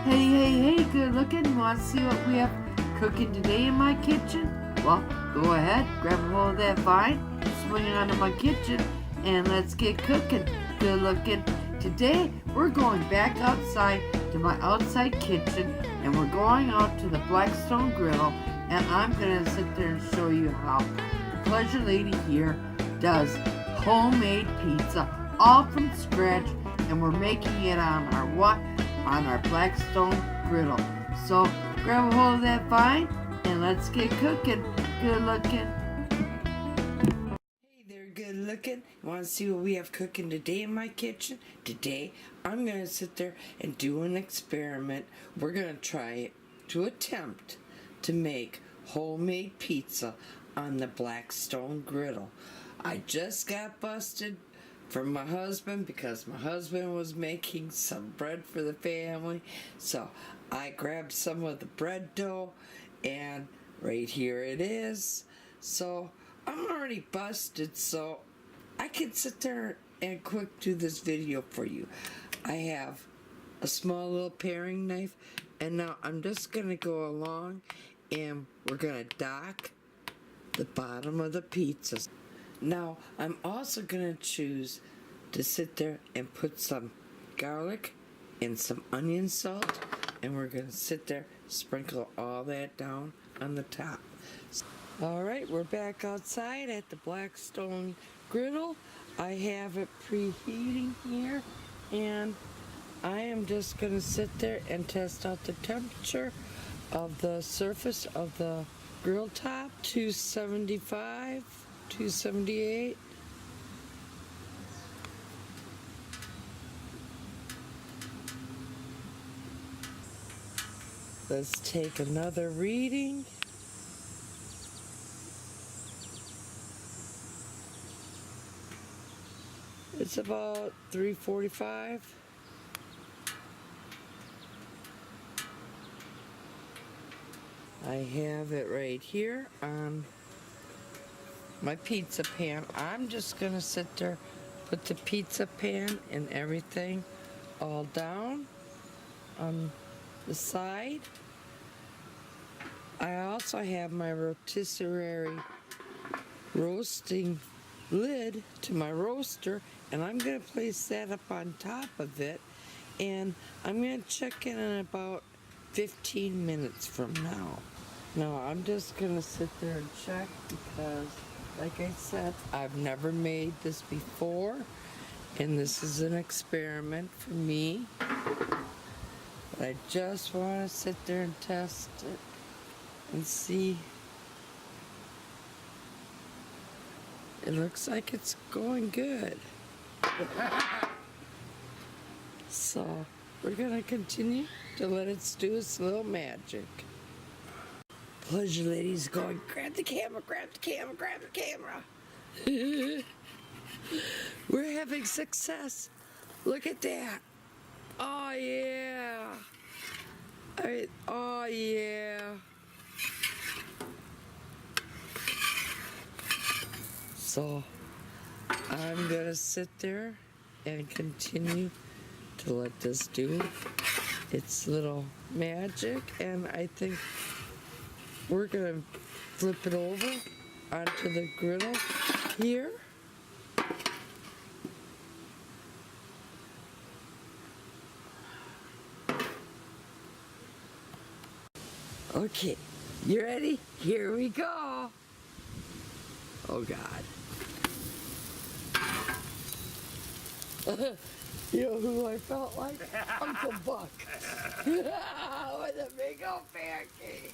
Hey, good looking. Want to see what we have cooking today in my kitchen? Well, go ahead, grab a hold of that vine, swing it onto my kitchen, and let's get cooking. Good looking. Today, we're going back outside to my outside kitchen, and we're going out to the Blackstone Griddle, and I'm going to sit there and show you how the Pleasure Lady here does homemade pizza, all from scratch, and we're making it on our what? On our Blackstone Griddle. So grab a hold of that vine and let's get cooking. Good looking. Hey there, good looking. Want to see what we have cooking today in my kitchen? Today I'm going to sit there and do an experiment. We're going to attempt to make homemade pizza on the Blackstone Griddle. I just got busted from my husband because my husband was making some bread for the family, so I grabbed some of the bread dough and right here it is. So I'm already busted, so I can sit there and quick do this video for you. I have a small little paring knife, and now I'm just gonna go along and we're gonna dock the bottom of the pizza. Now, I'm also going to choose to sit there and put some garlic and some onion salt, and we're going to sit there, sprinkle all that down on the top. Alright, we're back outside at the Blackstone Griddle. I have it preheating here, and I am just going to sit there and test out the temperature of the surface of the grill top. 275. 278. Let's take another reading. It's about 345. I have it right here on my pizza pan. I'm just gonna sit there, put the pizza pan and everything all down on the side. I also have my rotisserie roasting lid to my roaster, and I'm gonna place that up on top of it, and I'm gonna check in about 15 minutes from now. Now I'm just gonna sit there and check because, like I said, I've never made this before, and this is an experiment for me. But I just want to sit there and test it and see. It looks like it's going good. So we're going to continue to let it do its little magic. Pleasure Lady's going, grab the camera, grab the camera, grab the camera. We're having success. Look at that. Oh, yeah. Oh, yeah. So, I'm going to sit there and continue to let this do its little magic, and I think we're going to flip it over onto the griddle here. Okay, you ready? Here we go. Oh, God. You know who I felt like? Uncle Buck. With a big old pancake.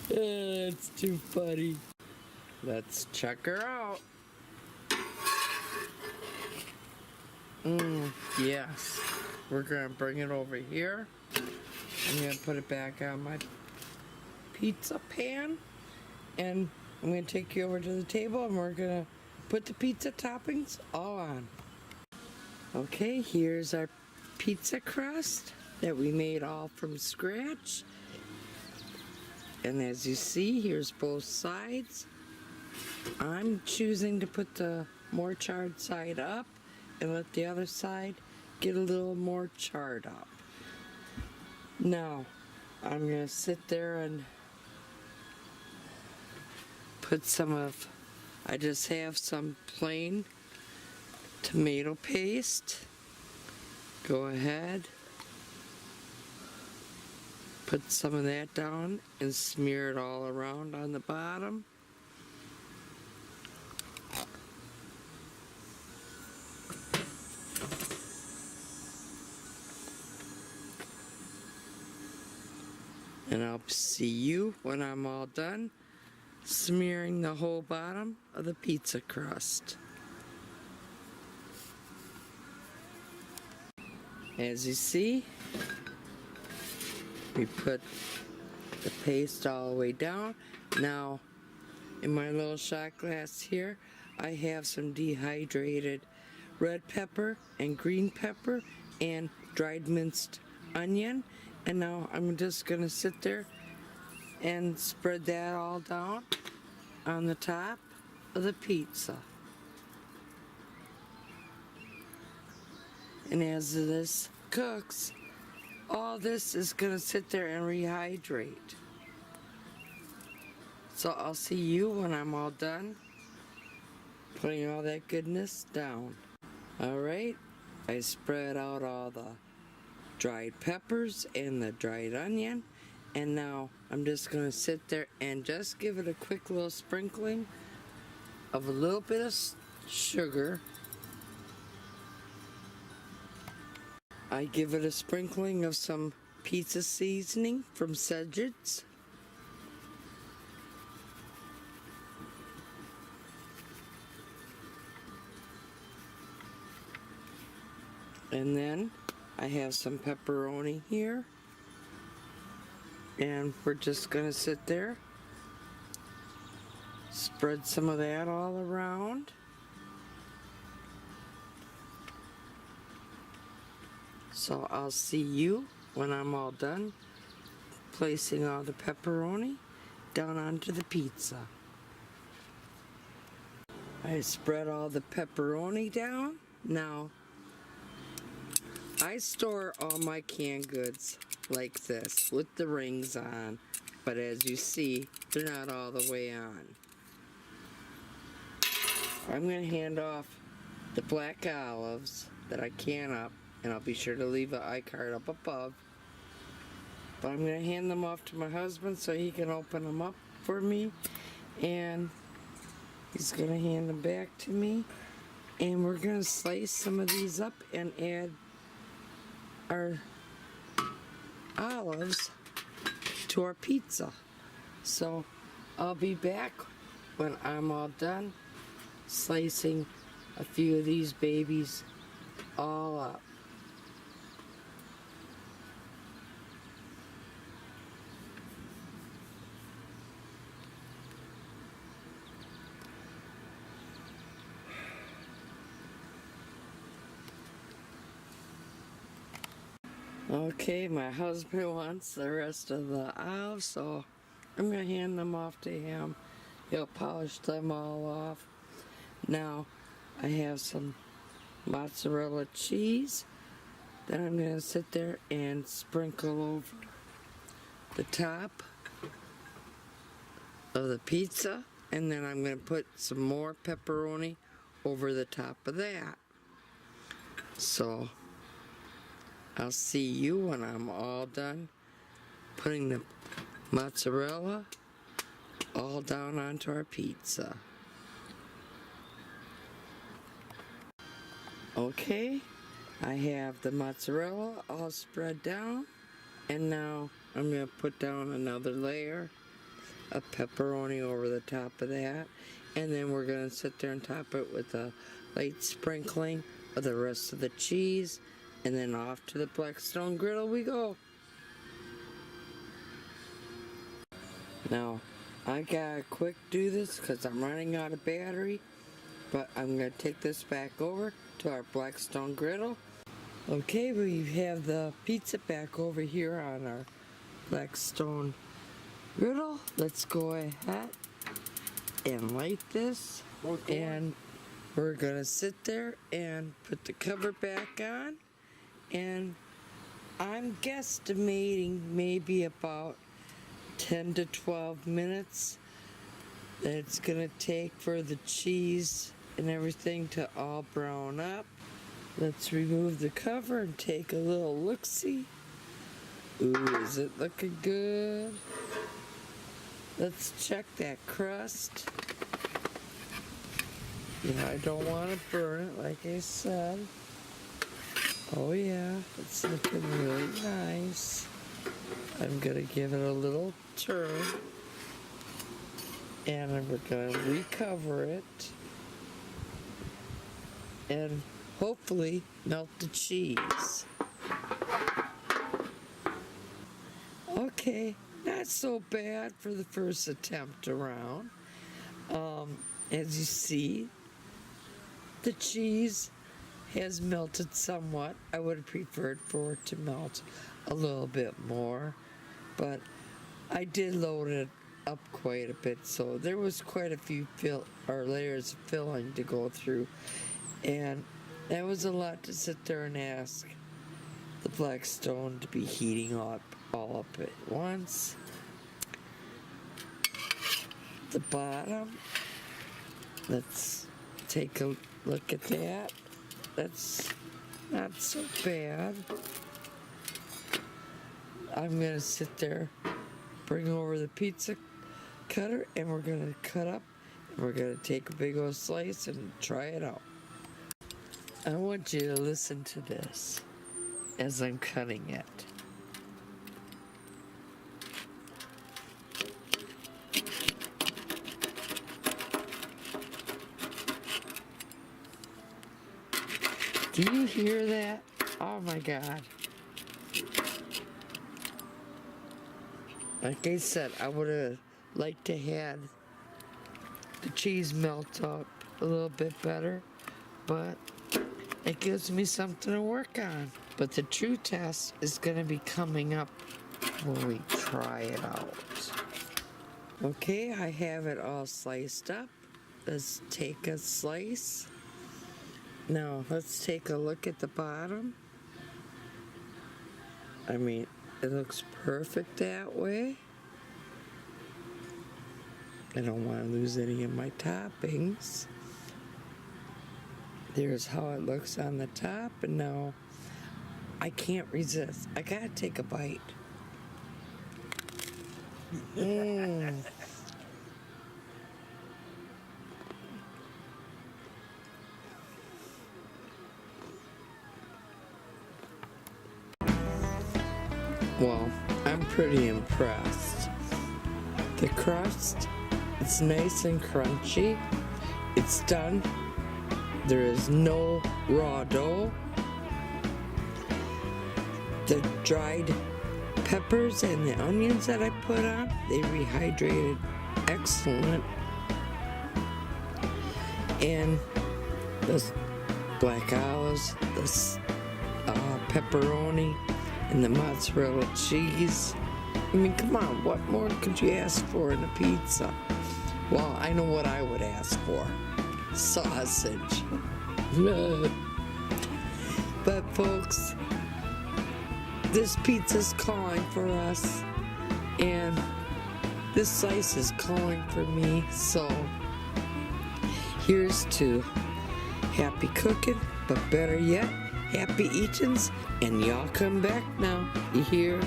That's too funny. Let's check her out. Yes. We're going to bring it over here. I'm going to put it back on my pizza pan. And I'm going to take you over to the table, and we're going to put the pizza toppings all on. Okay, here's our pizza crust that we made all from scratch. And as you see, here's both sides. I'm choosing to put the more charred side up and let the other side get a little more charred up. Now, I'm going to sit there and put I just have some plain tomato paste. Go ahead, put some of that down and smear it all around on the bottom. And I'll see you when I'm all done smearing the whole bottom of the pizza crust. As you see, we put the paste all the way down. Now, in my little shot glass here, I have some dehydrated red pepper and green pepper and dried minced onion. And now I'm just going to sit there and spread that all down on the top of the pizza. And as this cooks, all this is going to sit there and rehydrate. So I'll see you when I'm all done putting all that goodness down. Alright, I spread out all the dried peppers and the dried onion, and now I'm just going to sit there and just give it a quick little sprinkling of a little bit of sugar. I give it a sprinkling of some pizza seasoning from Teasers. And then I have some pepperoni here. And we're just going to sit there, spread some of that all around. So I'll see you when I'm all done placing all the pepperoni down onto the pizza. I spread all the pepperoni down. Now, I store all my canned goods like this with the rings on, but as you see, they're not all the way on. I'm going to hand off the black olives that I can up, and I'll be sure to leave an iCard up above. But I'm going to hand them off to my husband so he can open them up for me, and he's going to hand them back to me, and we're going to slice some of these up and add our olives to our pizza. So I'll be back when I'm all done slicing a few of these babies all up. Okay, my husband wants the rest of the olives, so I'm going to hand them off to him. He'll polish them all off. Now, I have some mozzarella cheese that I'm going to sit there and sprinkle over the top of the pizza, and then I'm going to put some more pepperoni over the top of that. So I'll see you when I'm all done putting the mozzarella all down onto our pizza. Okay, I have the mozzarella all spread down, and now I'm going to put down another layer of pepperoni over the top of that, and then we're going to sit there and top it with a light sprinkling of the rest of the cheese. And then off to the Blackstone Griddle we go. Now, I gotta quick do this because I'm running out of battery, but I'm gonna take this back over to our Blackstone Griddle. Okay, we have the pizza back over here on our Blackstone Griddle. Let's go ahead and light this, and we're gonna sit there and put the cover back on and I'm guesstimating maybe about 10 to 12 minutes that it's gonna take for the cheese and everything to all brown up. Let's remove the cover and take a little look-see. Ooh, is it looking good? Let's check that crust. Yeah, I don't want to burn it, like I said. Oh yeah, it's looking really nice. I'm gonna give it a little turn, and we're gonna recover it, and hopefully melt the cheese. Okay, not so bad for the first attempt around. As you see, the cheese has melted somewhat. I would have preferred for it to melt a little bit more, but I did load it up quite a bit, so there was quite a few layers of filling to go through, and that was a lot to sit there and ask the Blackstone to be heating up all up at once. The bottom, let's take a look at that. That's not so bad. I'm gonna sit there, bring over the pizza cutter, and we're gonna cut up, and we're gonna take a big old slice and try it out. I want you to listen to this as I'm cutting it. Do you hear that? Oh my God. Like I said, I would have liked to have the cheese melt up a little bit better, but it gives me something to work on. But the true test is going to be coming up when we try it out. Okay, I have it all sliced up. Let's take a slice. Now, let's take a look at the bottom. I mean, it looks perfect that way. I don't want to lose any of my toppings. There's how it looks on the top, and now I can't resist. I gotta take a bite. Well, I'm pretty impressed. The crust, it's nice and crunchy. It's done. There is no raw dough. The dried peppers and the onions that I put on, they rehydrated excellent. And the black olives, the pepperoni, and the mozzarella cheese. I mean, come on, what more could you ask for in a pizza? Well, I know what I would ask for. Sausage. But folks, this pizza's calling for us, and this slice is calling for me, so here's to happy cooking, but better yet, happy eatings, and y'all come back now, you hear?